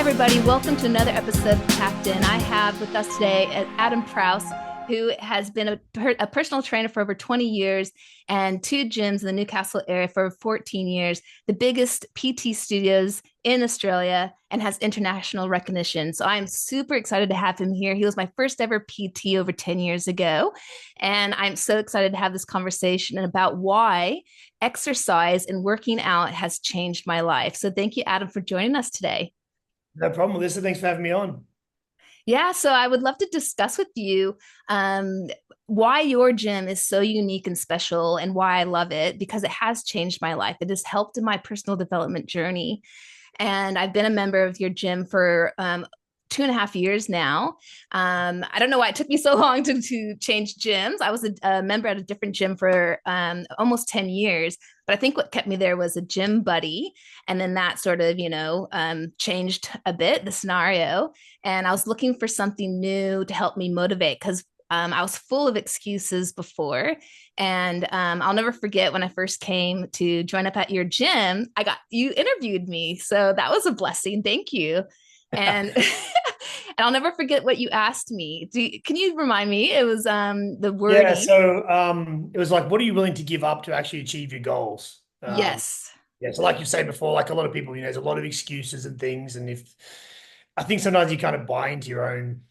everybody. Welcome to another episode of Tapped In. I have with us today Adam Prowse, who has been a personal trainer for over 20 years and two gyms in the Newcastle area for 14 years, the biggest PT studios in Australia, and has international recognition. So I'm super excited to have him here. He was my first ever PT over 10 years ago. And I'm so excited to have this conversation about why exercise and working out has changed my life. So thank you, Adam, for joining us today. No problem, Melissa. Thanks for having me on. Yeah, so I would love to discuss with you why your gym is so unique and special and why I love it because it has changed my life. It has helped in my personal development journey. And I've been a member of your gym for 2.5 years now. I don't know why it took me so long to change gyms. I was a member at a different gym for almost 10 years, but I think what kept me there was a gym buddy. And then that sort of, changed a bit the scenario. And I was looking for something new to help me motivate because I was full of excuses before. And I'll never forget when I first came to join up at your gym, you interviewed me. So that was a blessing. Thank you. And and I'll never forget what you asked me. Can you remind me? It was the Yeah, wording. so it was like, what are you willing to give up to actually achieve your goals? Yes. Yeah, so like you say before, like a lot of people, there's a lot of excuses and things, and if I think sometimes you kind of buy into your own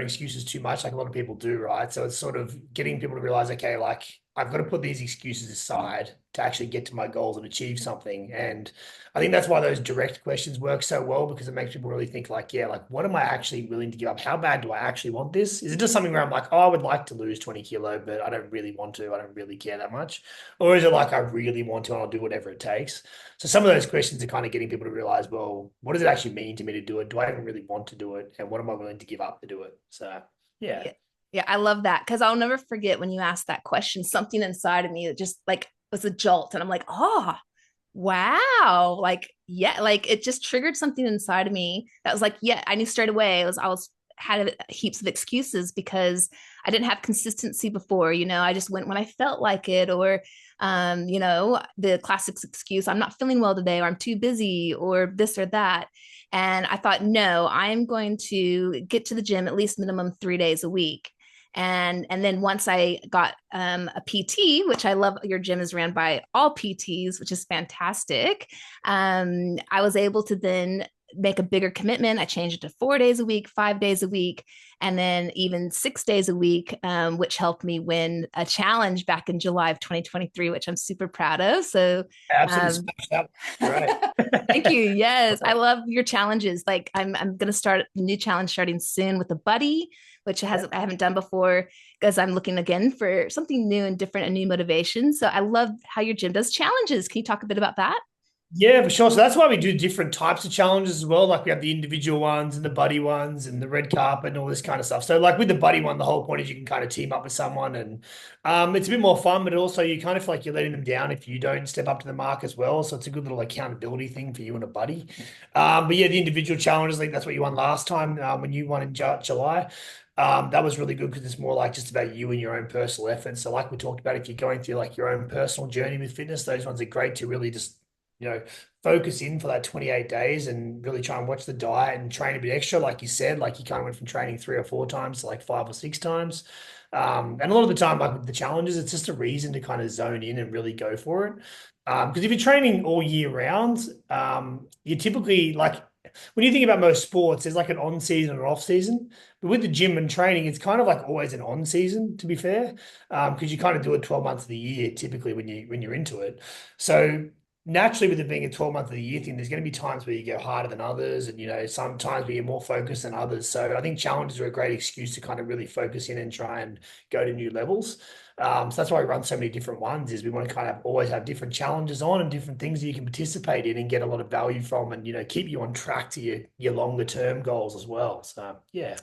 excuses too much, like a lot of people do, right? So it's sort of getting people to realize, okay, like I've got to put these excuses aside to actually get to my goals and achieve something. And I think that's why those direct questions work so well because it makes people really think like, yeah, like what am I actually willing to give up? How bad do I actually want this? Is it just something where I'm like, oh, I would like to lose 20 kilo, but I don't really want to. I don't really care that much. Or is it like I really want to and I'll do whatever it takes? So some of those questions are kind of getting people to realize, well, what does it actually mean to me to do it? Do I even really want to do it? And what am I willing to give up to do it? So yeah. Yeah. Yeah, I love that because I'll never forget when you asked that question, something inside of me that just like was a jolt. And I'm like, oh, wow. Like, yeah, like it just triggered something inside of me that was like, yeah, I knew straight away. I was had heaps of excuses because I didn't have consistency before. I just went when I felt like it, or the classic excuse, I'm not feeling well today, or I'm too busy, or this or that. And I thought, no, I'm going to get to the gym at least minimum 3 days a week. And then once I got a PT, which I love, your gym is ran by all PTs, which is fantastic. I was able to then make a bigger commitment. I changed it to 4 days a week, 5 days a week, and then even 6 days a week, which helped me win a challenge back in July of 2023, which I'm super proud of. So, Absolutely um, smashed up. Great. thank you. Yes, I love your challenges. Like I'm going to start a new challenge starting soon with a buddy, which I haven't done before because I'm looking again for something new and different and new motivation. So I love how your gym does challenges. Can you talk a bit about that? Yeah, for sure. So that's why we do different types of challenges as well. Like we have the individual ones and the buddy ones and the red carpet and all this kind of stuff. So like with the buddy one, the whole point is you can kind of team up with someone and it's a bit more fun, but also you kind of feel like you're letting them down if you don't step up to the mark as well. So it's a good little accountability thing for you and a buddy. But yeah, the individual challenges, I think that's what you won last time when you won in July. That was really good because it's more like just about you and your own personal effort. So like we talked about, if you're going through like your own personal journey with fitness, those ones are great to really just you know, focus in for that 28 days and really try and watch the diet and train a bit extra. Like you said, like you kind of went from training 3 or 4 times to like 5 or 6 times. And a lot of the time, like with the challenges, it's just a reason to kind of zone in and really go for it. Because if you're training all year round, you typically like when you think about most sports, there's like an on season and off season. But with the gym and training, it's kind of like always an on season, to be fair, because you kind of do it 12 months of the year typically when you're into it. So naturally with it being a 12 month of the year thing, there's going to be times where you go harder than others and sometimes where you're more focused than others. So I think challenges are a great excuse to kind of really focus in and try and go to new levels. So that's why we run so many different ones is we want to kind of always have different challenges on and different things that you can participate in and get a lot of value from and keep you on track to your longer term goals as well. So yeah.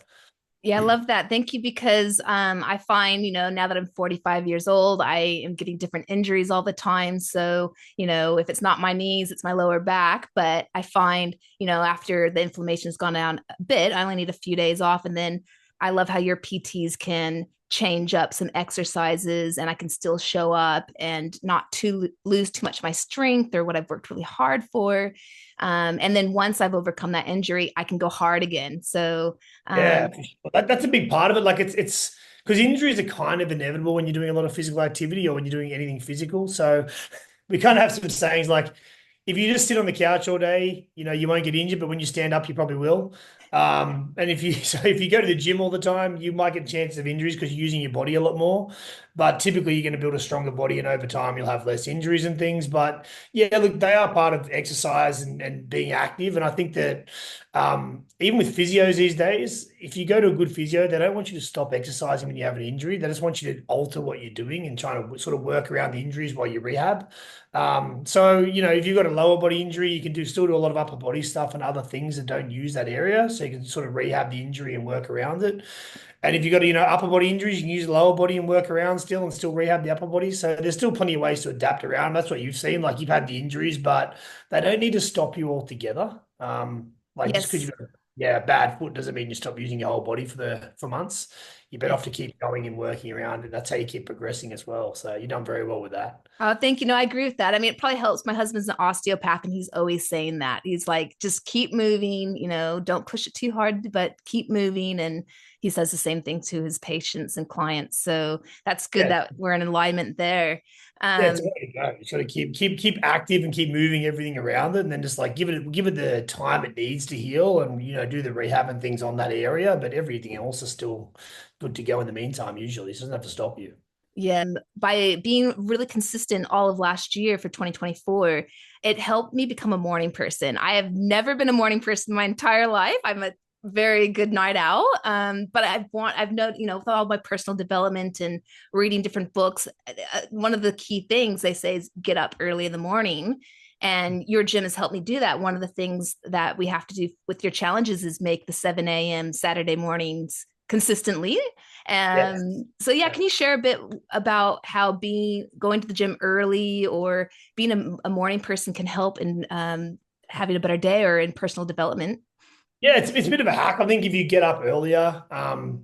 Yeah, I love that. Thank you. Because I find, now that I'm 45 years old, I am getting different injuries all the time. So, if it's not my knees, it's my lower back. But I find, after the inflammation's gone down a bit, I only need a few days off. And then I love how your PTs can change up some exercises and I can still show up and not to lose too much of my strength or what I've worked really hard for. And then once I've overcome that injury, I can go hard again. So, Yeah, um, for sure. That's a big part of it. Like it's because injuries are kind of inevitable when you're doing a lot of physical activity or when you're doing anything physical. So we kind of have some sayings like, if you just sit on the couch all day, you won't get injured, but when you stand up, you probably will. And if you so if you go to the gym all the time, you might get chances of injuries because you're using your body a lot more. But typically, you're going to build a stronger body, and over time, you'll have less injuries and things. But yeah, look, they are part of exercise and being active. And I think that even with physios these days, if you go to a good physio, they don't want you to stop exercising when you have an injury. They just want you to alter what you're doing and trying to sort of work around the injuries while you rehab. So if you've got a lower body injury, you can still do a lot of upper body stuff and other things that don't use that area. So you can sort of rehab the injury and work around it. And if you've got, upper body injuries, you can use the lower body and work around still and still rehab the upper body. So there's still plenty of ways to adapt around. That's what you've seen. Like you've had the injuries, but they don't need to stop you altogether. Like just because yes. you've got a bad foot doesn't mean you stop using your whole body for months. You're better off to keep going and working around, and that's how you keep progressing as well. So you've done very well with that. Thank you. No, I agree with that. I mean, it probably helps. My husband's an osteopath, and he's always saying that. He's like, just keep moving, don't push it too hard, but keep moving. And he says the same thing to his patients and clients. So that's good Yeah, that we're in alignment there. yeah, it's a Um, way to go. You got to keep active and keep moving everything around it, and then just like give it the time it needs to heal, and do the rehab and things on that area. But everything else is still good to go in the meantime. Usually, so it doesn't have to stop you. Yeah, by being really consistent all of last year for 2024, it helped me become a morning person. I have never been a morning person my entire life. I'm a very good night owl. But I've known, with all my personal development and reading different books, one of the key things they say is get up early in the morning. And your gym has helped me do that. One of the things that we have to do with your challenges is make the 7 a.m. Saturday mornings consistently. Yes. So yeah, Yeah. can you share a bit about how being going to the gym early or being a morning person can help in having a better day or in personal development? Yeah, it's a bit of a hack. I think if you get up earlier,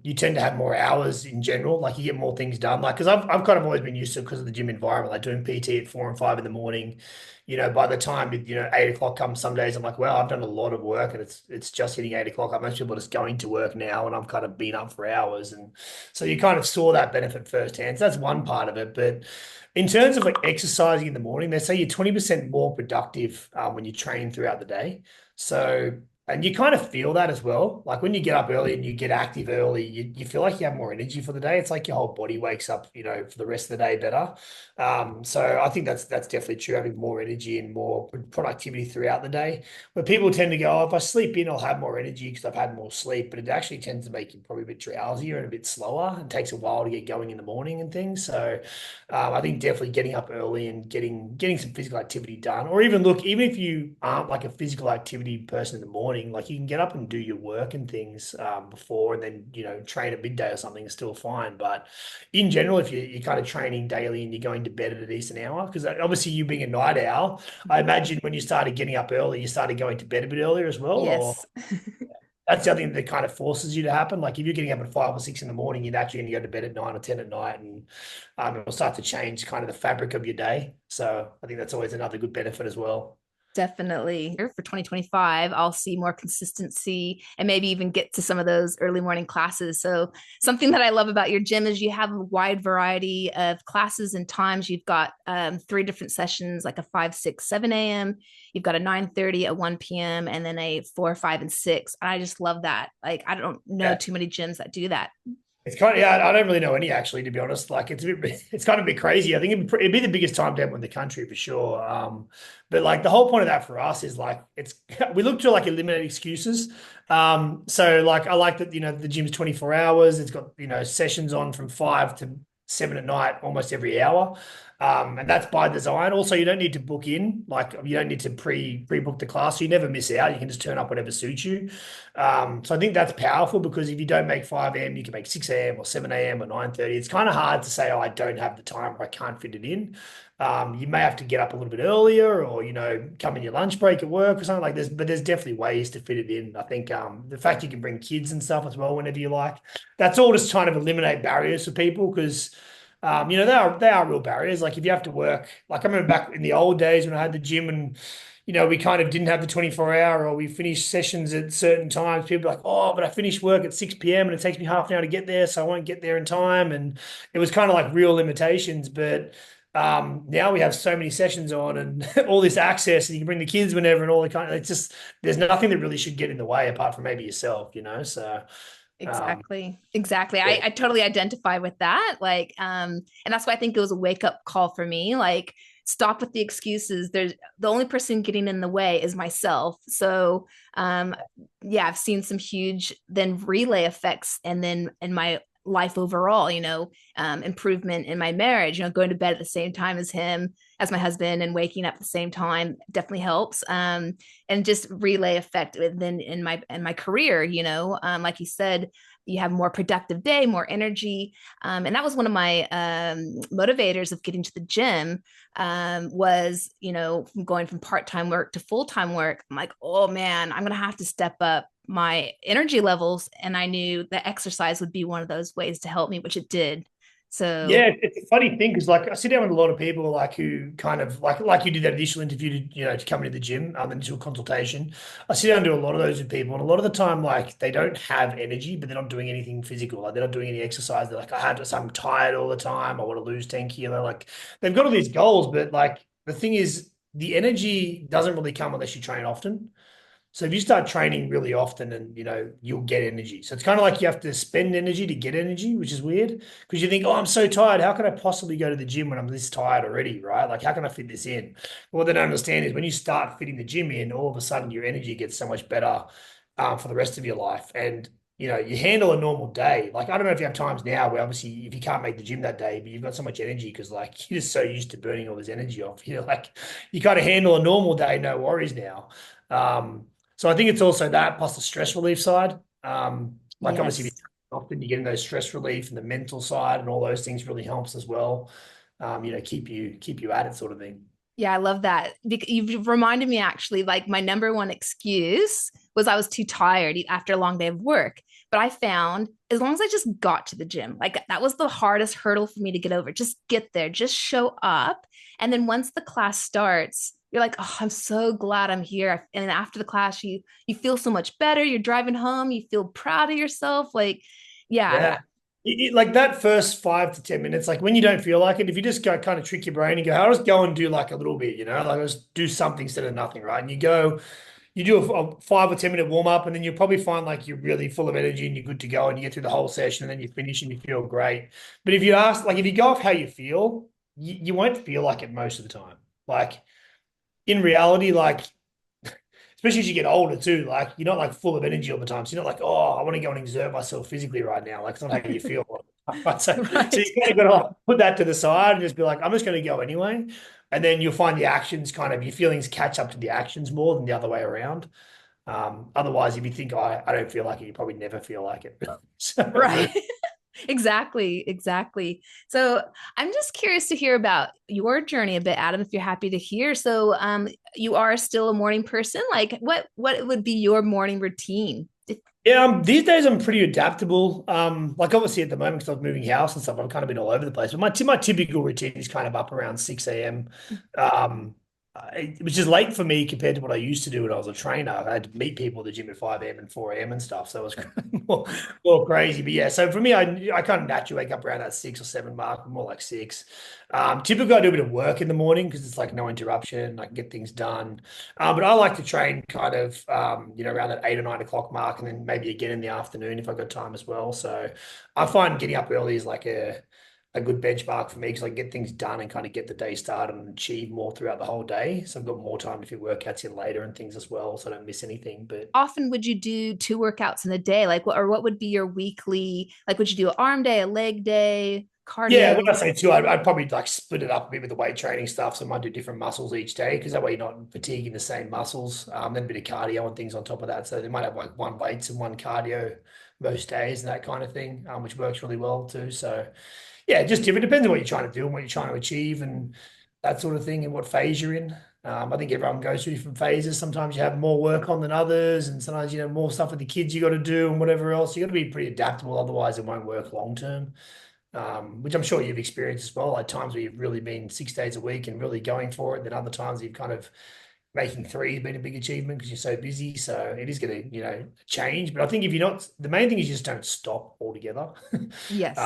you tend to have more hours in general. Like you get more things done. Like because I've kind of always been used to because of the gym environment, like doing PT at 4 and 5 in the morning. By the time 8 o'clock comes, some days I'm like, well, I've done a lot of work and it's just hitting 8 o'clock. Like most people are just going to work now, and I've kind of been up for hours, and so you kind of saw that benefit firsthand. So that's one part of it, but. In terms of like exercising in the morning, they say you're 20% more productive when you train throughout the day. So and you kind of feel that as well. Like when you get up early and you get active early, you feel like you have more energy for the day. It's like your whole body wakes up, for the rest of the day better. So I think that's definitely true, having more energy and more productivity throughout the day. But people tend to go, oh, if I sleep in, I'll have more energy because I've had more sleep. But it actually tends to make you probably a bit drowsier and a bit slower. It takes a while to get going in the morning and things. So I think definitely getting up early and getting some physical activity done, or even look, even if you aren't like a physical activity person in the morning, like you can get up and do your work and things before, and then train at midday or something is still fine. But in general, if you're kind of training daily and you're going to bed at a decent hour, because obviously you being a night owl, I imagine when you started getting up early, you started going to bed a bit earlier as well, or Yes, that's the other thing that kind of forces you to happen. Like if you're getting up at 5 or 6 in the morning, you're actually going to go to bed at 9 or 10 at night, and it'll start to change kind of the fabric of your day. So I think that's always another good benefit as well. definitely. For 2025, I'll see more consistency and maybe even get to some of those early morning classes. So, something that I love about your gym is you have a wide variety of classes and times. You've got three different sessions, like a 5, 6, 7 a.m. You've got a 9:30, a 1 p.m., and then a 4, 5, and 6. And I just love that. Like, I don't know Yeah. too many gyms that do that. It's kind of, yeah, I don't really know any actually, to be honest. Like it's kind of a bit crazy. I think it'd be the biggest time demo in the country for sure. But like the whole point of that for us is like we look to like eliminate excuses. So like I like that the gym's 24 hours. It's got sessions on from 5 to 7 at night, almost every hour. And that's by design. Also, you don't need to book in. Like you don't need to pre-book the class. So you never miss out. You can just turn up whatever suits you. So I think that's powerful because if you don't make 5 a.m., you can make 6 a.m. or 7 a.m. or 9:30. It's kind of hard to say, oh, I don't have the time or I can't fit it in. You may have to get up a little bit earlier, or come in your lunch break at work or something like this. But there's definitely ways to fit it in. I think the fact you can bring kids and stuff as well whenever you like, that's all just trying to eliminate barriers for people because. They are real barriers. Like if you have to work, like I remember back in the old days when I had the gym and we kind of didn't have the 24-hour or we finished sessions at certain times. People were like, oh, but I finished work at 6 p.m. and it takes me half an hour to get there, so I won't get there in time. And it was kind of like real limitations. But now we have so many sessions on and all this access, and you can bring the kids whenever and all the kind of, it's just, there's nothing that really should get in the way apart from maybe yourself. So, um, Exactly. Exactly. yeah. I totally identify with that. And that's why I think it was a wake up call for me. Like, stop with the excuses. There's the only person getting in the way is myself. So, um, yeah, I've seen some huge then relay effects and then in my life overall, improvement in my marriage, going to bed at the same time as him, as my husband, and waking up at the same time definitely helps. And just relay effect then in my career, like you said, you have more productive day, more energy. And that was one of my motivators of getting to the gym, was, going from part-time work to full-time work. I'm like, oh man, I'm going to have to step up my energy levels. And I knew that exercise would be one of those ways to help me, which it did. So Yeah, it's a funny thing because like I sit down with a lot of people like who kind of like you did that initial interview to come into the gym, initial consultation. I sit down and do a lot of those with people, and a lot of the time like they don't have energy, but they're not doing anything physical. Like they're not doing any exercise. They're like, I'm tired all the time. I want to lose 10 kilo. Like they've got all these goals, but like the thing is the energy doesn't really come unless you train often. So if you start training really often and you'll get energy. So it's kind of like you have to spend energy to get energy, which is weird because you think, oh, I'm so tired. How can I possibly go to the gym when I'm this tired already, right? Like how can I fit this in? What they don't understand is when you start fitting the gym in, all of a sudden your energy gets so much better for the rest of your life. And you handle a normal day. Like I don't know if you have times now where obviously if you can't make the gym that day, but you've got so much energy because like you're just so used to burning all this energy off. Like you kind of handle a normal day, no worries now. So I think it's also that plus the stress relief side. Like obviously, if yes. you often you're getting those stress relief and the mental side and all those things really helps as well. Keep you at it sort of thing. Yeah, I love that. You've reminded me actually, like my number one excuse was I was too tired after a long day of work. But I found as long as I just got to the gym, like that was the hardest hurdle for me to get over. Just get there, just show up. And then once the class starts, you're like, oh, I'm so glad I'm here. And after the class, you feel so much better. You're driving home, you feel proud of yourself. Like, yeah, Yeah. Like that first 5 to 10 minutes, like when you don't feel like it, if you just go kind of trick your brain and go, I'll just go and do like a little bit, like I'll just do something instead of nothing, right? And you do a 5 or 10 minute warm up, and then you'll probably find like you're really full of energy and you're good to go, and you get through the whole session, and then you finish and you feel great. But if you go off how you feel, you won't feel like it most of the time. Like in reality, like especially as you get older too, like you're not like full of energy all the time. So you're not like, oh, I want to go and exert myself physically right now. Like it's not how you feel. Right? So right. you kind of got to like, put that to the side and just be like, I'm just going to go anyway. And then you'll find the actions kind of your feelings catch up to the actions more than the other way around. Otherwise, if you think, I don't feel like it, you probably never feel like it. So, Right. Exactly, exactly. So I'm just curious to hear about your journey a bit, Adam, if you're happy to hear. So you are still a morning person. Like what would be your morning routine? yeah, these days I'm pretty adaptable. Like obviously at the moment because I'm moving house and stuff, I've kind of been all over the place. But my typical routine is kind of up around 6 a.m. Which is late for me compared to what I used to do when I was a trainer. I had to meet people at the gym at 5 a.m. and 4 a.m. and stuff. So it was more crazy. But yeah, so for me, I kind of naturally wake up around that 6 or 7 mark, more like 6. Typically I do a bit of work in the morning because it's like no interruption. I can get things done. But I like to train kind of, around that 8 or 9 o'clock mark and then maybe again in the afternoon if I've got time as well. So I find getting up early is like a good benchmark for me because I can get things done and kind of get the day started and achieve more throughout the whole day. So I've got more time to fit workouts in later and things as well, so I don't miss anything. But Often would you do two workouts in a day? Like what would be your weekly, like would you do an arm day, a leg day, yeah, when I cardio? say two, I'd probably like split it up a bit with the weight training stuff. So I might do different muscles each day because that way you're not fatiguing the same muscles. Then a bit of cardio and things on top of that. So they might have like one weights and one cardio most days and that kind of thing, which works really well too. So yeah, just different. Depends on what you're trying to do and what you're trying to achieve. And that sort of thing, and what phase you're in. I think everyone goes through different phases. Sometimes you have more work on than others, and sometimes more stuff with the kids you got to do and whatever else. You got to be pretty adaptable, otherwise it won't work long term. Which I'm sure you've experienced as well. Like times where you've really been 6 days a week and really going for it, then other times you've kind of making three has been a big achievement because you're so busy. So it is going to, change. But I think if you're not, the main thing is you just don't stop altogether. uh, Yes.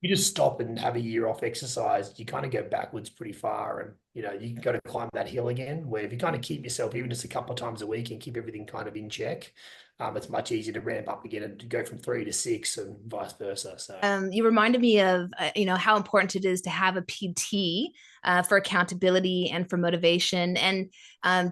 you just stop and have a year off exercise, you kind of go backwards pretty far. And, you got to climb that hill again, where if you kind of keep yourself even just a couple of times a week and keep everything kind of in check, it's much easier to ramp up again and to go from 3 to 6 and vice versa. So. You reminded me of how important it is to have a PT for accountability and for motivation, and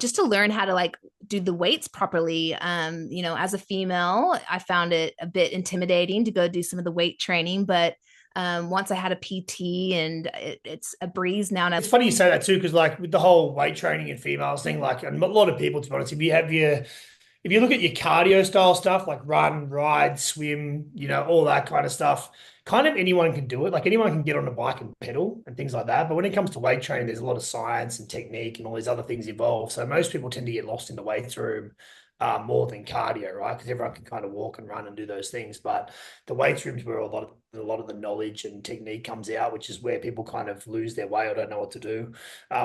just to learn how to like do the weights properly. As a female, I found it a bit intimidating to go do some of the weight training, but once I had a PT, and it's a breeze now. And It's funny you say that too, because like with the whole weight training in females thing, like and a lot of people, to be honest, if you look at your cardio style stuff like run, ride, swim, all that kind of stuff, kind of anyone can do it. Like anyone can get on a bike and pedal and things like that. But when it comes to weight training, there's a lot of science and technique and all these other things involved. So most people tend to get lost in the weights room more than cardio, right? Because everyone can kind of walk and run and do those things. But the weights rooms where a lot of the knowledge and technique comes out, which is where people kind of lose their way or don't know what to do,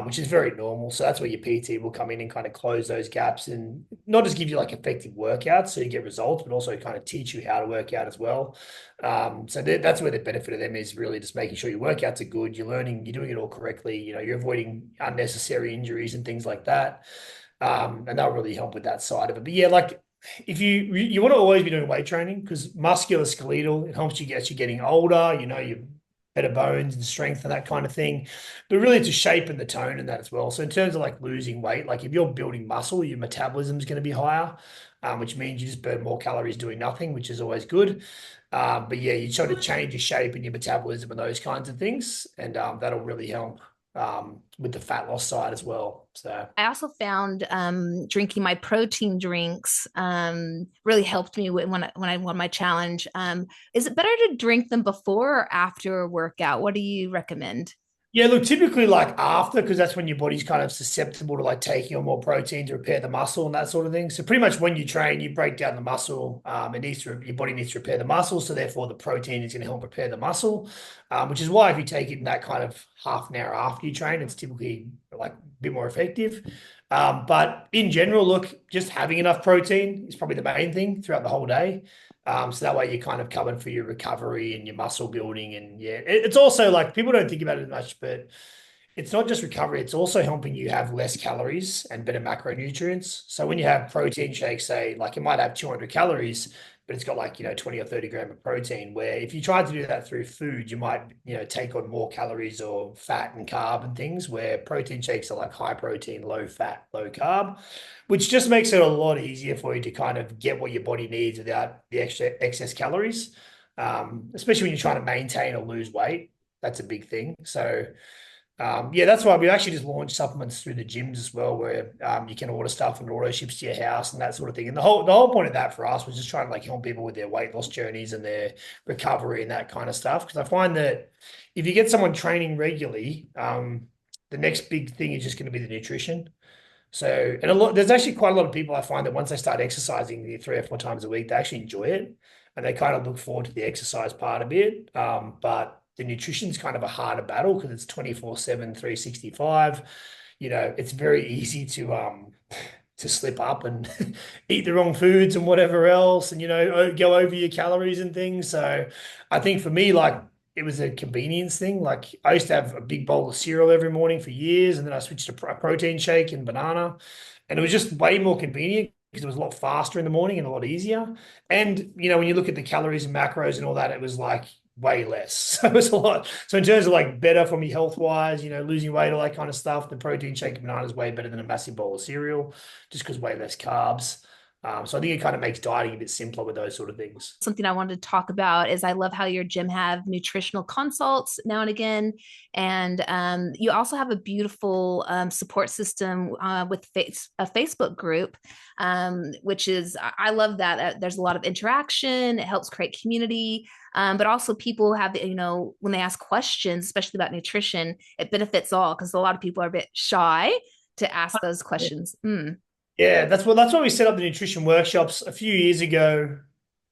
which is very normal. So that's where your PT will come in and kind of close those gaps and not just give you like effective workouts so you get results, but also kind of teach you how to work out as well. So that's where the benefit of them is really just making sure your workouts are good, you're learning, you're doing it all correctly, you're avoiding unnecessary injuries and things like that. And that'll really help with that side of it. But yeah, like if you want to always be doing weight training because musculoskeletal, it helps you get you getting older, you better bones and strength and that kind of thing. But really it's a shape and the tone and that as well. So in terms of like losing weight, like if you're building muscle, your metabolism is going to be higher, which means you just burn more calories doing nothing, which is always good. But yeah, you try to change your shape and your metabolism and those kinds of things, and that'll really help with the fat loss side as well. So I also found drinking my protein drinks really helped me when I won my challenge. Is it better to drink them before or after a workout? What do you recommend? yeah, look, typically like after, because that's when your body's kind of susceptible to like taking on more protein to repair the muscle and that sort of thing. So pretty much when you train, you break down the muscle. Your body needs to repair the muscle, so therefore the protein is going to help repair the muscle. Which is why if you take it in that kind of half an hour after you train, it's typically like a bit more effective. But in general, look, just having enough protein is probably the main thing throughout the whole day. So that way you're kind of covered for your recovery and your muscle building. And yeah, it's also like people don't think about it as much, but it's not just recovery, it's also helping you have less calories and better macronutrients. So when you have protein shakes, say like it might have 200 calories, but it's got like, 20 or 30 gram of protein, where if you tried to do that through food, you might, take on more calories or fat and carb and things, where protein shakes are like high protein, low fat, low carb, which just makes it a lot easier for you to kind of get what your body needs without the extra excess calories. Especially when you're trying to maintain or lose weight. That's a big thing. So yeah, that's why we actually just launched supplements through the gyms as well, where you can order stuff and it auto ships to your house and that sort of thing. And the whole point of that for us was just trying to like help people with their weight loss journeys and their recovery and that kind of stuff. Because I find that if you get someone training regularly, the next big thing is just going to be the nutrition. So, and there's actually quite a lot of people I find that once they start exercising 3 or 4 times a week, they actually enjoy it and they kind of look forward to the exercise part of it. But the nutrition's kind of a harder battle because it's 24/7, 365. It's very easy to slip up and eat the wrong foods and whatever else, and go over your calories and things. So I think for me, like it was a convenience thing. Like I used to have a big bowl of cereal every morning for years, and then I switched to a protein shake and banana, and it was just way more convenient because it was a lot faster in the morning and a lot easier. And when you look at the calories and macros and all that, it was like way less. So it was a lot. So in terms of like better for me health wise, losing weight, all that kind of stuff, the protein shake and banana is way better than a massive bowl of cereal, just because way less carbs. So I think it kind of makes dieting a bit simpler with those sort of things. Something I wanted to talk about is I love how your gym have nutritional consults now and again, and you also have a beautiful support system with a Facebook group, which is I love that. There's a lot of interaction. It helps create community, but also people have when they ask questions, especially about nutrition, it benefits all because a lot of people are a bit shy to ask those questions. Yeah, that's why we set up the nutrition workshops a few years ago.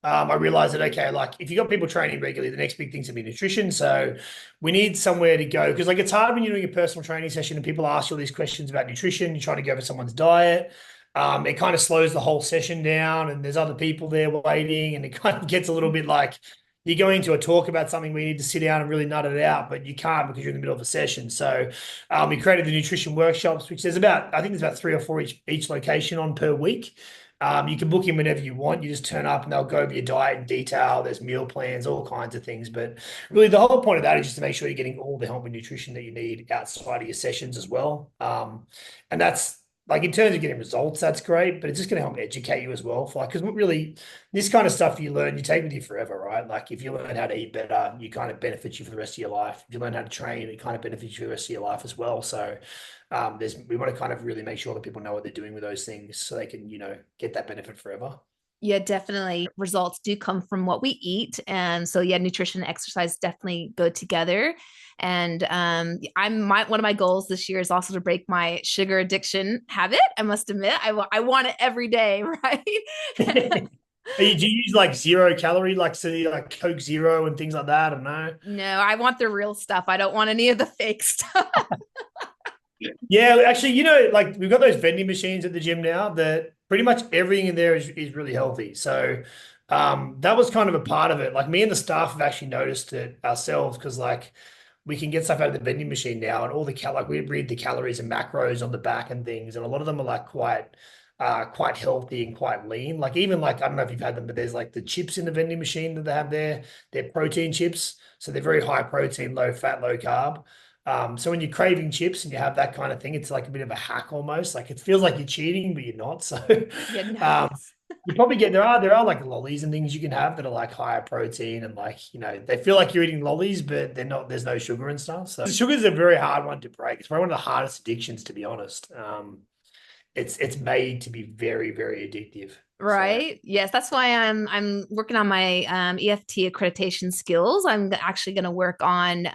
I realized that okay, like if you got people training regularly, the next big thing's gonna be nutrition. So we need somewhere to go because like it's hard when you're doing a personal training session and people ask you all these questions about nutrition. You're trying to go over someone's diet. It kind of slows the whole session down, and there's other people there waiting, and it kind of gets a little bit like you're going to a talk about something where you need to sit down and really nut it out, but you can't because you're in the middle of a session. So we created the nutrition workshops, which I think there's about 3 or 4 each location on per week. You can book in whenever you want. You just turn up and they'll go over your diet in detail. There's meal plans, all kinds of things. But really, the whole point of that is just to make sure you're getting all the help and nutrition that you need outside of your sessions as well. And that's like in terms of getting results, that's great, but it's just going to help educate you as well. For like, because really, this kind of stuff you learn, you take with you forever, right? Like if you learn how to eat better, you kind of benefits you for the rest of your life. If you learn how to train, it kind of benefits you for the rest of your life as well. So we want to kind of really make sure that people know what they're doing with those things so they can, get that benefit forever. Yeah, definitely. Results do come from what we eat. And so, yeah, nutrition and exercise definitely go together. And one of my goals this year is also to break my sugar addiction habit. I must admit, I want it every day, right? Do you use like 0 calorie, like so like Coke Zero and things like that? I don't know. No, I want the real stuff. I don't want any of the fake stuff. Yeah, actually, like we've got those vending machines at the gym now that pretty much everything in there is really healthy. So that was kind of a part of it. Like me and the staff have actually noticed it ourselves because like we can get stuff out of the vending machine now and all the like we read the calories and macros on the back and things, and a lot of them are like quite healthy and quite lean. Like even like I don't know if you've had them, but there's like the chips in the vending machine that they have there. They're protein chips. So they're very high protein, low fat, low carb. So when you're craving chips and you have that kind of thing, it's like a bit of a hack almost. Like it feels like you're cheating, but you're not. So Yeah, um, nice. you probably get there are like lollies and things you can have that are like higher protein and like they feel like you're eating lollies, but they're not. There's no sugar and stuff. So sugar is a very hard one to break. It's probably one of the hardest addictions, to be honest. It's made to be very, very addictive. So Right. Yes, that's why I'm working on my EFT accreditation skills. I'm actually going to work on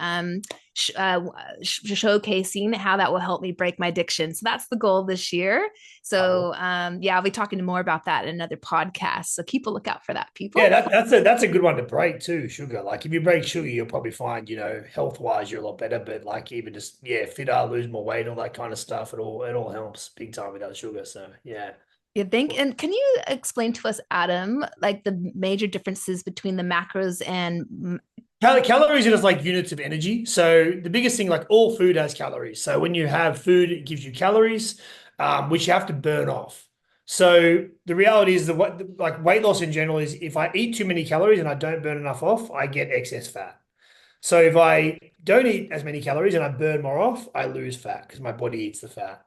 showcasing how that will help me break my addiction. So that's the goal this year. oh, So yeah, I'll be talking more about that in another podcast. So keep a lookout for that, yeah, people. that's a good one to break too. Sugar, like if you break sugar, you'll probably find health wise you're a lot better. But like even just fitter, lose more weight, all that kind of stuff. It all helps big time without sugar. So yeah. You think, and can you explain to us, Adam, like the major differences between the macros and Calories are just like units of energy. So the biggest thing, like all food has calories. So when you have food, it gives you calories, which you have to burn off. So the reality is that what like weight loss in general is if I eat too many calories and I don't burn enough off, I get excess fat. So if I don't eat as many calories and I burn more off, I lose fat because my body eats the fat.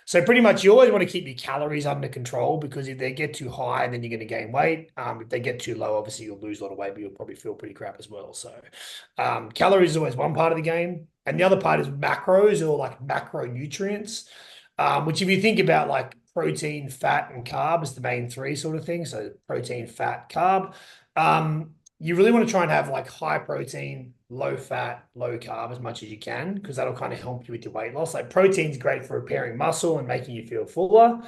So pretty much you always want to keep your calories under control because if they get too high, then you're going to gain weight. If they get too low, obviously you'll lose a lot of weight, but you'll probably feel pretty crap as well. So calories is always one part of the game. And the other part is macros or like macronutrients, which if you think about like protein, fat, and carb is the main three sort of things. So protein, fat, carb. You really want to try and have like high protein, low fat, low carb as much as you can, because that'll kind of help you with your weight loss. Like protein's great for repairing muscle and making you feel fuller.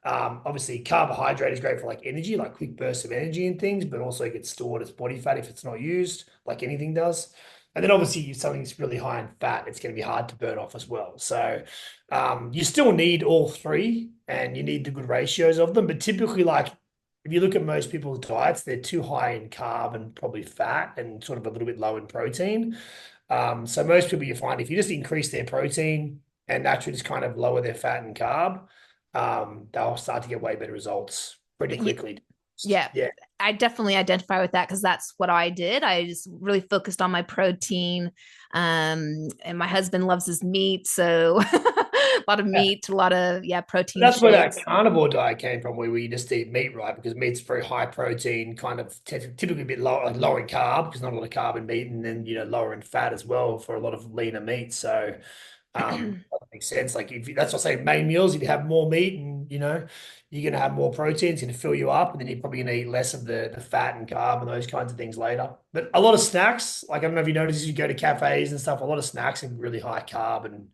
Obviously, carbohydrate is great for like energy, like quick bursts of energy and things, but also it gets stored as body fat if it's not used, like anything does. And then obviously, if something's really high in fat, it's going to be hard to burn off as well. So you still need all three, and you need the good ratios of them. But typically, like if you look at most people's diets, they're too high in carb and probably fat and sort of a little bit low in protein. So most people you find if you just increase their protein and naturally just kind of lower their fat and carb, they'll start to get way better results pretty quickly. yeah, Yeah. I definitely identify with that because that's what I did. I just really focused on my protein. And my husband loves his meat. So A lot of meat, a lot of, yeah, protein That's where that shakes. carnivore diet came from, where we just eat meat, right? Because meat's very high protein, kind of typically a bit lower, like lower in carb, because not a lot of carb in meat, and then lower in fat as well for a lot of leaner meat. So that makes sense. Like if that's what I say, main meals, if you have more meat and you're gonna have more protein, it's gonna fill you up, and then you're probably gonna eat less of the fat and carb and those kinds of things later. But a lot of snacks, like I don't know if you notice, as you go to cafes and stuff, a lot of snacks are really high carb and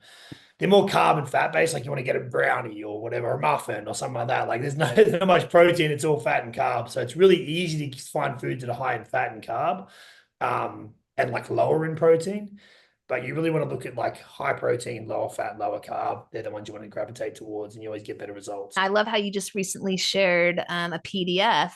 they're more carb and fat based. Like you want to get a brownie or whatever, a muffin or something like that. Like there's not much protein. It's all fat and carb. So it's really easy to find foods that are high in fat and carb, and like lower in protein. But you really want to look at like high protein, lower fat, lower carb. They're the ones you want to gravitate towards, and you always get better results. I love how you just recently shared a PDF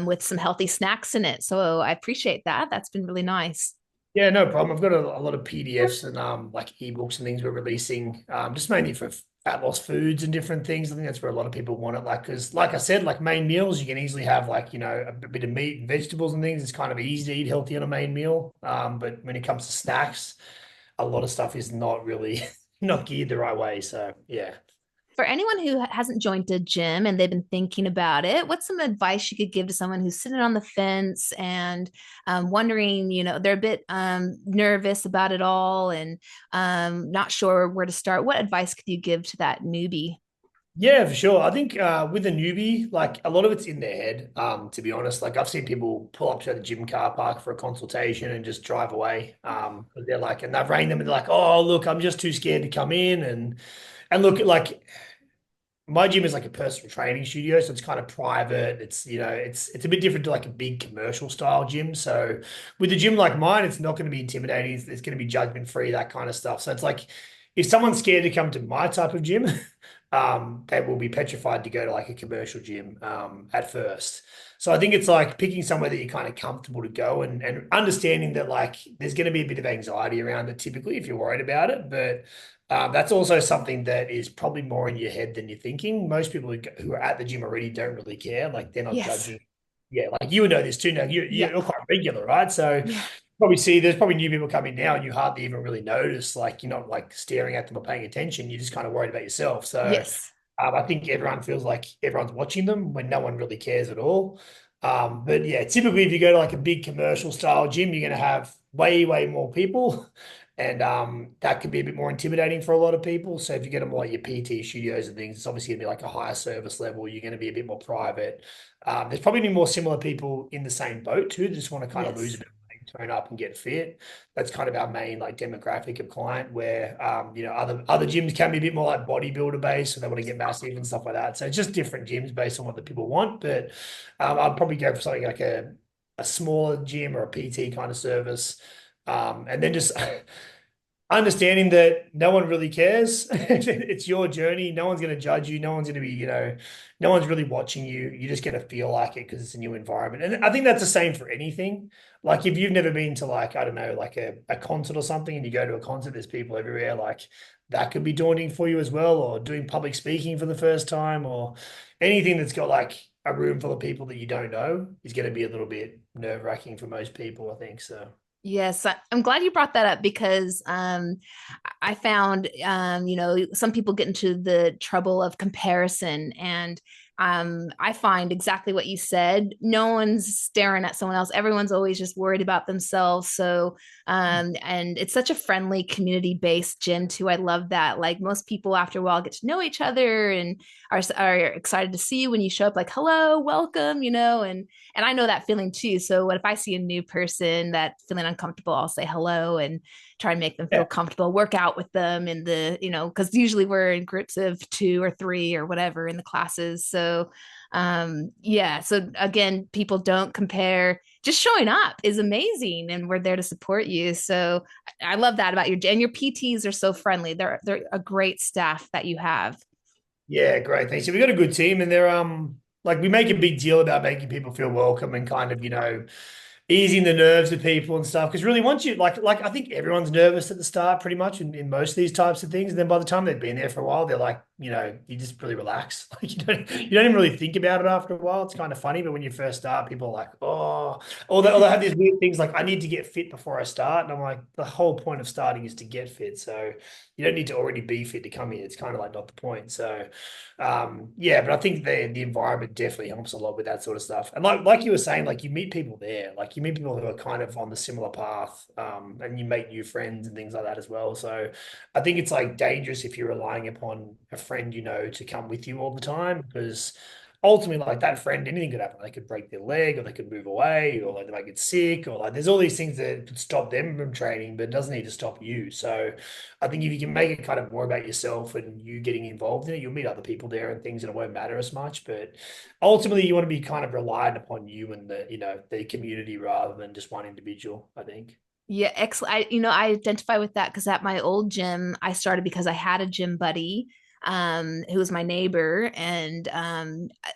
with some healthy snacks in it. So I appreciate that. That's been really nice. Yeah, no problem. I've got a lot of PDFs and like ebooks and things we're releasing, just mainly for fat loss foods and different things. I think that's where a lot of people want it. Like, because like I said, like main meals, you can easily have like, a bit of meat and vegetables and things. It's kind of easy to eat healthy on a main meal. But when it comes to snacks, a lot of stuff is not really not geared the right way. So yeah. For anyone who hasn't joined a gym and they've been thinking about it, what's some advice you could give to someone who's sitting on the fence and wondering, they're a bit nervous about it all and not sure where to start? What advice could you give to that newbie? Yeah, for sure. I think with a newbie, like a lot of it's in their head, to be honest. Like I've seen people pull up to the gym car park for a consultation and just drive away. 'Cause they're like, and they've rang them and they're like, oh, look, I'm just too scared to come in. And look, like my gym is like a personal training studio, so it's kind of private. It's a bit different to like a big commercial style gym. So with a gym like mine, it's not going to be intimidating. It's going to be judgment free, that kind of stuff. So it's like if someone's scared to come to my type of gym, they will be petrified to go to like a commercial gym at first. So I think it's like picking somewhere that you're kind of comfortable to go and understanding that like there's going to be a bit of anxiety around it typically if you're worried about it, but that's also something that is probably more in your head than you're thinking. Most people who are at the gym already don't really care. Like they're not Yes. judging. Yeah, like you would know this too. Now Yeah. you're quite regular, right? So Yeah. probably see there's probably new people coming now, and you hardly even really notice. Like you're not like staring at them or paying attention. You're just kind of worried about yourself. So Yes. I think everyone feels like everyone's watching them when no one really cares at all. But yeah, typically if you go to like a big commercial style gym, you're going to have way, way more people. And that can be a bit more intimidating for a lot of people. So if you get them like your PT studios and things, it's obviously going to be like a higher service level. You're going to be a bit more private. There's probably more similar people in the same boat too. That just want to kind of lose a Yes. bit of weight, turn up and get fit. That's kind of our main like demographic of client where other gyms can be a bit more like bodybuilder based, so they want to get massive and stuff like that. So it's just different gyms based on what the people want. But I'd probably go for something like a smaller gym or a PT kind of service. And then just understanding that no one really cares. It's your journey. No one's going to judge you. No one's going to be, no one's really watching you. You're just going to feel like it because it's a new environment. And I think that's the same for anything. Like if you've never been to like, I don't know, like a concert or something and you go to a concert, there's people everywhere. Like that could be daunting for you as well, or doing public speaking for the first time, or anything that's got like a room full of people that you don't know is going to be a little bit nerve-wracking for most people, I think. So Yes, I'm glad you brought that up because I found, some people get into the trouble of comparison. And I find exactly what you said. No one's staring at someone else. Everyone's always just worried about themselves. So, and it's such a friendly community based gym too. I love that. Like most people after a while get to know each other and are excited to see you when you show up, like, hello, welcome, and I know that feeling too. So what if I see a new person that's feeling uncomfortable, I'll say hello and try and make them feel yeah. comfortable, work out with them in because usually we're in groups of 2 or 3 or whatever in the classes. So yeah. So again, people don't compare. Just showing up is amazing and we're there to support you. So I love that about your PTs are so friendly. They're a great staff that you have. Yeah, great. Thanks. So we got a good team and they're like we make a big deal about making people feel welcome and kind of, easing the nerves of people and stuff. Because really once you like I think everyone's nervous at the start pretty much in most of these types of things. And then by the time they've been there for a while, they're like you just really relax. Like you don't even really think about it after a while. It's kind of funny, but when you first start, people are like, oh, or they have these weird things like, I need to get fit before I start. And I'm like, the whole point of starting is to get fit. So you don't need to already be fit to come here. It's kind of like not the point. So yeah, but I think the environment definitely helps a lot with that sort of stuff. And like you were saying, like you meet people there, like you meet people who are kind of on the similar path, and you make new friends and things like that as well. So I think it's like dangerous if you're relying upon a friend to come with you all the time, because ultimately, like that friend, anything could happen. They could break their leg, or they could move away, or like they might get sick, or like there's all these things that could stop them from training, but it doesn't need to stop you. So I think if you can make it kind of more about yourself and you getting involved in it, you'll meet other people there and things, and it won't matter as much. But ultimately, you want to be kind of reliant upon you and the community rather than just one individual, I think. Yeah, excellent. I identify with that because at my old gym, I started because I had a gym buddy who was my neighbor. And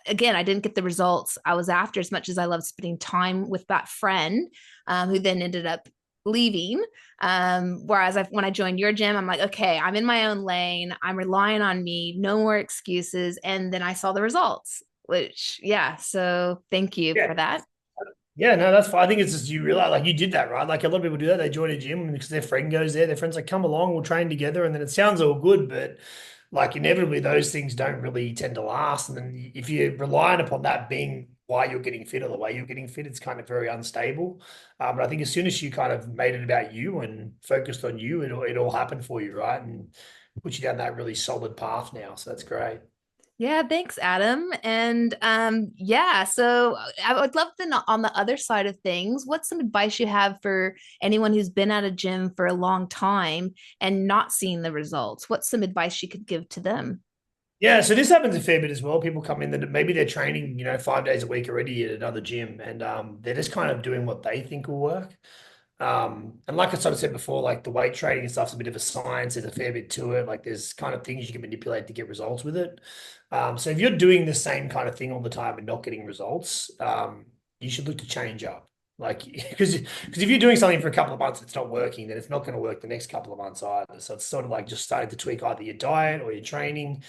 again, I didn't get the results I was after as much as I loved spending time with that friend who then ended up leaving. Whereas when I joined your gym, I'm like, okay, I'm in my own lane. I'm relying on me, no more excuses. And then I saw the results, which, yeah. So thank you Yeah. for that. Yeah, no, that's fine. I think it's just you realize like you did that, right? Like a lot of people do that. They join a gym because their friend goes there. Their friend's like, come along, we'll train together. And then it sounds all good, but like inevitably those things don't really tend to last. And then if you're relying upon that being why you're getting fit or the way you're getting fit, it's kind of very unstable. But I think as soon as you kind of made it about you and focused on you, it all happened for you, right? And put you down that really solid path now. So that's great. Yeah, thanks, Adam. And yeah, so I would love to know on the other side of things, what's some advice you have for anyone who's been at a gym for a long time and not seeing the results? What's some advice you could give to them? Yeah, so this happens a fair bit as well. People come in that maybe they're training, 5 days a week already at another gym, and they're just kind of doing what they think will work. And like I sort of said before, like the weight training and stuff's a bit of a science. There's a fair bit to it. Like there's kind of things you can manipulate to get results with it. So if you're doing the same kind of thing all the time and not getting results, you should look to change up. Like because if you're doing something for a couple of months, it's not working, then it's not going to work the next couple of months either. So it's sort of like just starting to tweak either your diet or your training,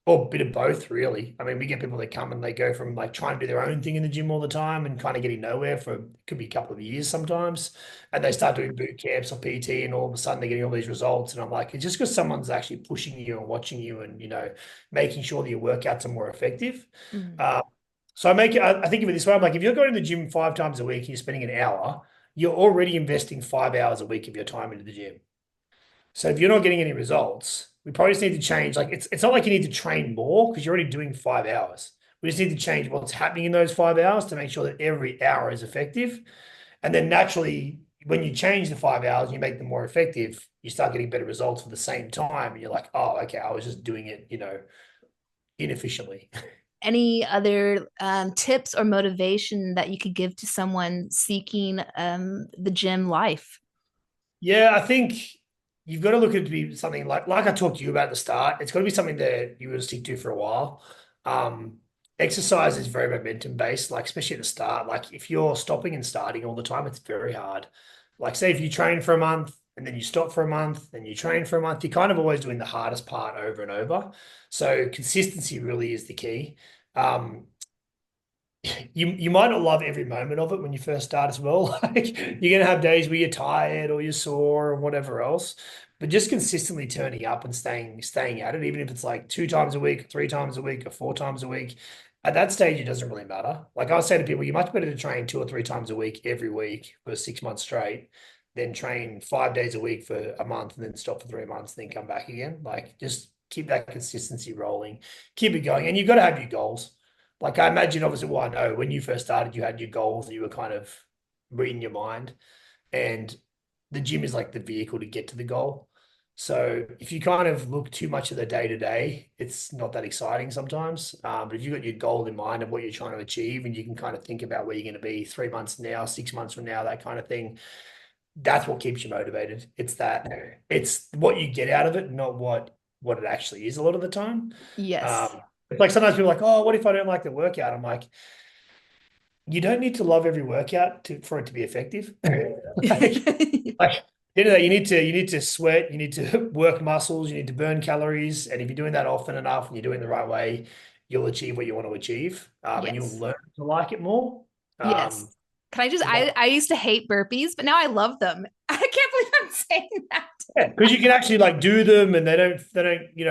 or a bit of both, really. I mean, we get people that come and they go from like trying to do their own thing in the gym all the time and kind of getting nowhere for could be a couple of years sometimes. And they start doing boot camps or PT, and all of a sudden they're getting all these results. And I'm like, it's just because someone's actually pushing you and watching you and, making sure that your workouts are more effective. Mm. Uh, so I think of it this way. I'm like, if you're going to the gym 5 times a week and you're spending an hour, you're already investing 5 hours a week of your time into the gym. So if you're not getting any results, we probably just need to change. Like it's not like you need to train more because you're already doing 5 hours. We just need to change what's happening in those 5 hours to make sure that every hour is effective. And then naturally, when you change the 5 hours, you make them more effective, you start getting better results for the same time. And you're like, oh, okay, I was just doing it, inefficiently. Any other tips or motivation that you could give to someone seeking the gym life? Yeah, I think you've got to look at it to be something like I talked to you about at the start. It's got to be something that you will stick to for a while. Exercise is very momentum based, like especially at the start. Like if you're stopping and starting all the time, it's very hard. Like say if you train for a month and then you stop for a month, then you train for a month, you're kind of always doing the hardest part over and over. So consistency really is the key. Um, you might not love every moment of it when you first start as well. Like you're gonna have days where you're tired or you're sore or whatever else. But just consistently turning up and staying at it, even if it's like 2 times a week, 3 times a week, or 4 times a week, at that stage it doesn't really matter. Like I say to people, you're much better to train 2 or 3 times a week every week for 6 months straight than train 5 days a week for a month and then stop for 3 months and then come back again. Like just keep that consistency rolling, keep it going, and you've got to have your goals. Like I imagine, obviously, well, I know when you first started, you had your goals that you were kind of reading your mind, and the gym is like the vehicle to get to the goal. So if you kind of look too much at the day to day, it's not that exciting sometimes. But if you've got your goal in mind of what you're trying to achieve, and you can kind of think about where you're going to be 3 months from now, 6 months from now, that kind of thing, that's what keeps you motivated. It's what you get out of it, not what it actually is a lot of the time. Yes. It's like sometimes people are like, oh, what if I don't like the workout? I'm like, you don't need to love every workout for it to be effective. like, like You know that you need to sweat, you need to work muscles, you need to burn calories, and if you're doing that often enough and you're doing it the right way, you'll achieve what you want to achieve, and you'll Yes. learn to like it more. Yes. Um, Can I just, you might, I used to hate burpees, but now I love them. I can't believe I'm saying that. yeah, because you can actually like do them, and they don't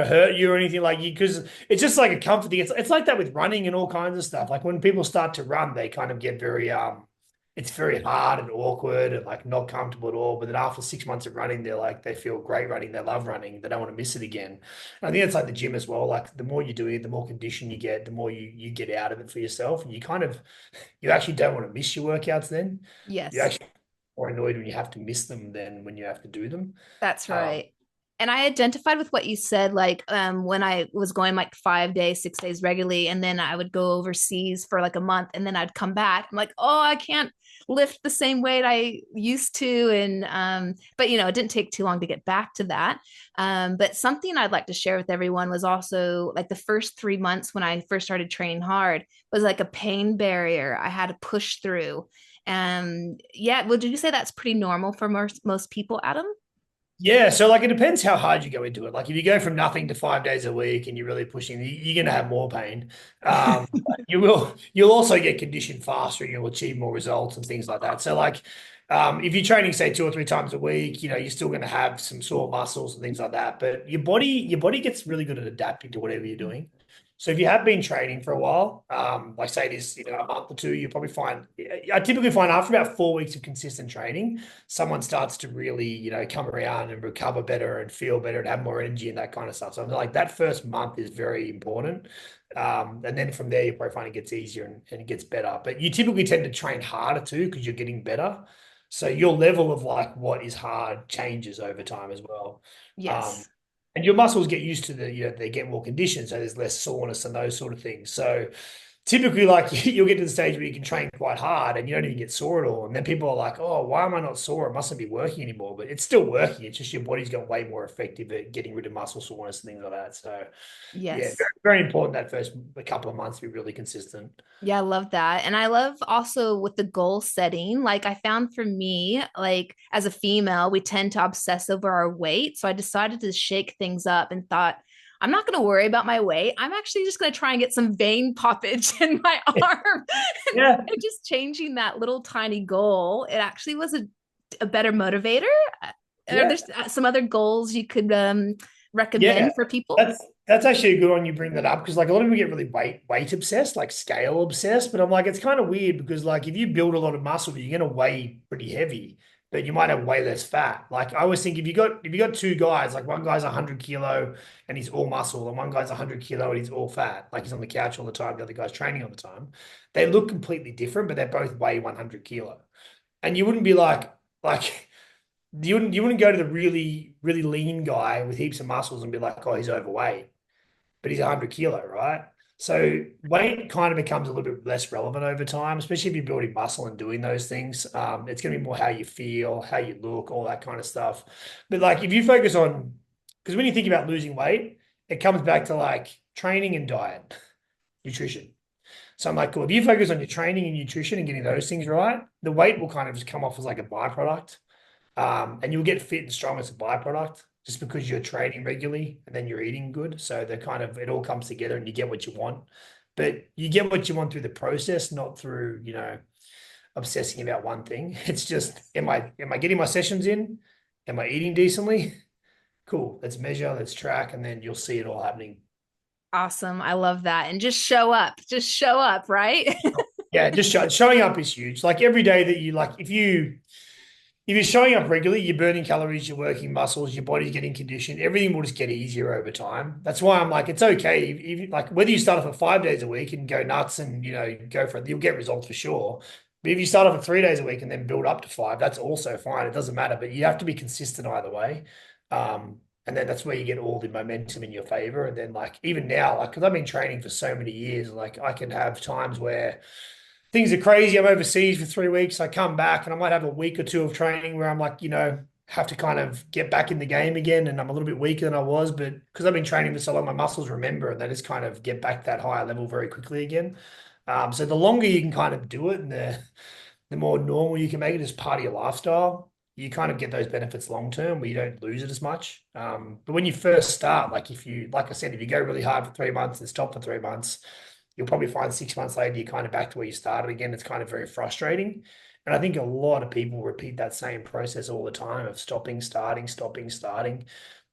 hurt you or anything like you. Because it's just like a comfort thing. It's like that with running and all kinds of stuff. Like when people start to run, they kind of get it's very hard and awkward and like not comfortable at all. But then after 6 months of running, they feel great running. They love running. They don't want to miss it again. And I think it's like the gym as well. Like the more you do it, the more condition you get, the more you get out of it for yourself. And you actually don't want to miss your workouts then. You Yes. actually more annoyed when you have to miss them than when you have to do them. That's Um, right. And I identified with what you said, like when I was going like 5 days, 6 days regularly, and then I would go overseas for like a month, and then I'd come back. I'm like, oh, I can't lift the same weight I used to. And but it didn't take too long to get back to that. But something I'd like to share with everyone was also like the first 3 months when I first started training hard was like a pain barrier I had to push through. And yeah, well, did you say that's pretty normal for most people, Adam? Yeah, so like it depends how hard you go into it. Like if you go from nothing to 5 days a week and you're really pushing, you're going to have more pain. You'll also get conditioned faster and you'll achieve more results and things like that. So like if you're training say 2 or 3 times a week, you're still going to have some sore muscles and things like that. But your body gets really good at adapting to whatever you're doing. So if you have been training for a while, like say it is, a month or two, you probably find I typically find after about 4 weeks of consistent training someone starts to really, come around and recover better and feel better and have more energy and that kind of stuff. So like that first month is very important. And then from there, you probably find it gets easier and it gets better. But you typically tend to train harder too because you're getting better. So your level of like what is hard changes over time as well. Um, Yes. and your muscles get used to they get more conditioned, so there's less soreness and those sort of things. So typically like you'll get to the stage where you can train quite hard and you don't even get sore at all. And then people are like, oh, why am I not sore? It mustn't be working anymore. But it's still working. It's just your body's got way more effective at getting rid of muscle soreness and things like that. So yeah, Yes. very, very important that first couple of months to be really consistent. Yeah, I love that. And I love also with the goal setting. Like I found for me, like as a female, we tend to obsess over our weight. So I decided to shake things up and thought, I'm not going to worry about my weight. I'm actually just going to try and get some vein poppage in my arm. Yeah. And just changing that little tiny goal, it actually was a better motivator. Are Yeah. there some other goals you could Yeah, recommend for people? that's actually a good one you bring that up because like a lot of people get really weight obsessed, like scale obsessed. But I'm like, it's kind of weird because like if you build a lot of muscle, you're gonna weigh pretty heavy, but you might have way less fat. Like I always think if you got two guys, like one guy's 100 kilo and he's all muscle, and one guy's 100 kilo and he's all fat, like he's on the couch all the time, the other guy's training all the time. They look completely different, but they both weigh 100 kilo. And you wouldn't be like you wouldn't go to the really, really lean guy with heaps of muscles and be like, oh, he's overweight, but he's 100 kilo, right? So weight kind of becomes a little bit less relevant over time, especially if you're building muscle and doing those things. It's going to be more how you feel, how you look, all that kind of stuff. But like if you focus on, because when you think about losing weight, it comes back to like training and diet, nutrition. So I'm like, cool. If you focus on your training and nutrition and getting those things right, the weight will kind of just come off as like a byproduct. And you'll get fit and strong as a byproduct just because you're training regularly and then you're eating good. So it all comes together and you get what you want. But you get what you want through the process, not through, obsessing about one thing. It's just, Yes. am I getting my sessions in? Am I eating decently? Cool. Let's measure, let's track, and then you'll see it all happening. Awesome. I love that. And just show up. Just show up, right? Yeah, just showing up is huge. Like every day that you like, if you're showing up regularly, you're burning calories, you're working muscles, your body's getting conditioned, everything will just get easier over time. That's why I'm like, it's okay. Like whether you start off at 5 days a week and go nuts and go for it, you'll get results for sure. But if you start off at 3 days a week and then build up to five, that's also fine. It doesn't matter, but you have to be consistent either way. And then that's where you get all the momentum in your favor. And then like even now, like because I've been training for so many years, like I can have times where things are crazy. I'm overseas for 3 weeks. I come back and I might have a week or two of training where I'm like, have to kind of get back in the game again. And I'm a little bit weaker than I was, but because I've been training for so long, my muscles remember and they just kind of get back to that higher level very quickly again. So the longer you can kind of do it and the more normal you can make it as part of your lifestyle, you kind of get those benefits long term where you don't lose it as much. But when you first start, like if you, like I said, if you go really hard for 3 months and stop for 3 months, you'll probably find 6 months later you're kind of back to where you started again. It's kind of very frustrating. And I think a lot of people repeat that same process all the time of stopping, starting, stopping, starting.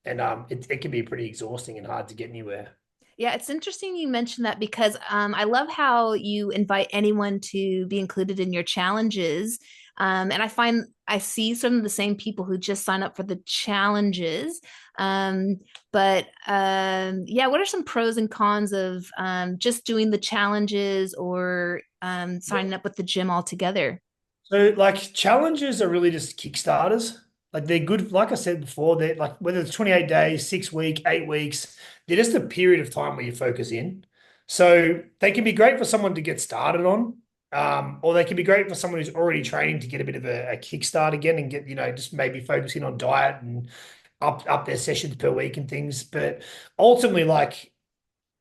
And it can be pretty exhausting and hard to get anywhere. Yeah, it's interesting you mentioned that because I love how you invite anyone to be included in your challenges. And I find I see some of the same people who just sign up for the challenges. But yeah, what are some pros and cons of just doing the challenges or signing up with the gym altogether? So like challenges are really just kickstarters. Like they're good, like I said before, they're like whether it's 28 days, 6 week, 8 weeks, they're just a period of time where you focus in. So they can be great for someone to get started on, or they can be great for someone who's already training to get a bit of a kickstart again and get, just maybe focusing on diet and up their sessions per week and things. But ultimately, like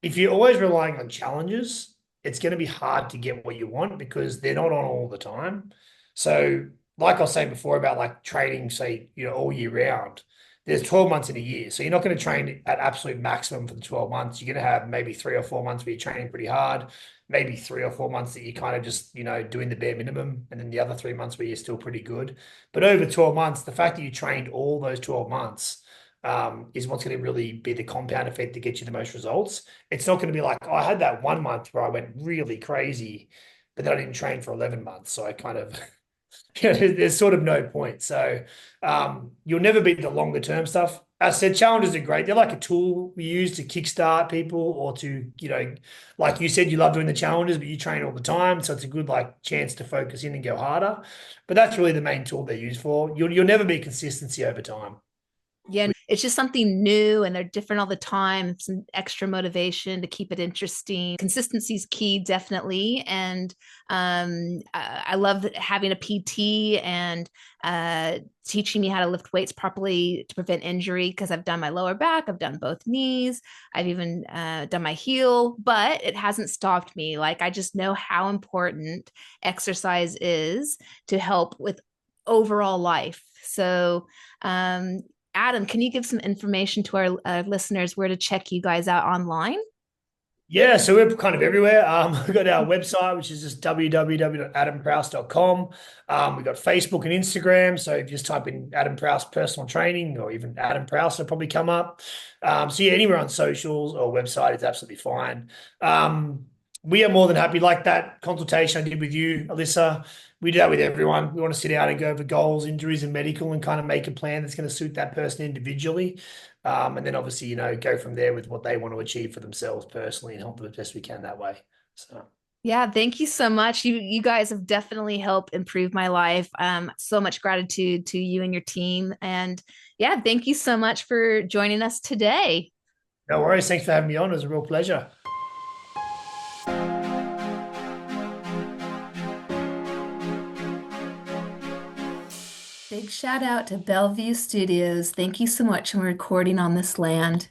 if you're always relying on challenges, it's going to be hard to get what you want because they're not on all the time. So, like I was saying before about like training, say, all year round, there's 12 months in a year. So you're not going to train at absolute maximum for the 12 months. You're going to have maybe 3 or 4 months where you're training pretty hard, maybe 3 or 4 months that you kind of just, doing the bare minimum, and then the other 3 months where you're still pretty good. But over 12 months, the fact that you trained all those 12 months is what's going to really be the compound effect that gets you the most results. It's not going to be like, oh, I had that 1 month where I went really crazy, but then I didn't train for 11 months. So I kind of, there's sort of no point. So you'll never beat the longer term stuff. As I said, challenges are great. They're like a tool we use to kickstart people or to, like you said, you love doing the challenges, but you train all the time. So it's a good like chance to focus in and go harder. But that's really the main tool they're used for. You'll never be consistency over time. Yeah, it's just something new and they're different all the time. Some extra motivation to keep it interesting. Consistency is key, definitely. And I love having a PT and teaching me how to lift weights properly to prevent injury because I've done my lower back, I've done both knees, I've even done my heel, but it hasn't stopped me. Like I just know how important exercise is to help with overall life. So, Adam, can you give some information to our listeners where to check you guys out online? Yeah, so we're kind of everywhere. We've got our website, which is just www.adamprowse.com. We've got Facebook and Instagram. So if you just type in Adam Prowse personal training or even Adam Prowse, it'll probably come up. So yeah, anywhere on socials or website is absolutely fine. We are more than happy, like that consultation I did with you, Alyssa. We do that with everyone. We want to sit down and go over goals, injuries, and medical and kind of make a plan that's going to suit that person individually. And then obviously, go from there with what they want to achieve for themselves personally and help them as best we can that way. So Yeah, thank you so much. You guys have definitely helped improve my life. So much gratitude to you and your team. And yeah, thank you so much for joining us today. no worries. Thanks for having me on. It was a real pleasure. Big shout out to Bellevue Studios. Thank you so much for recording on this land.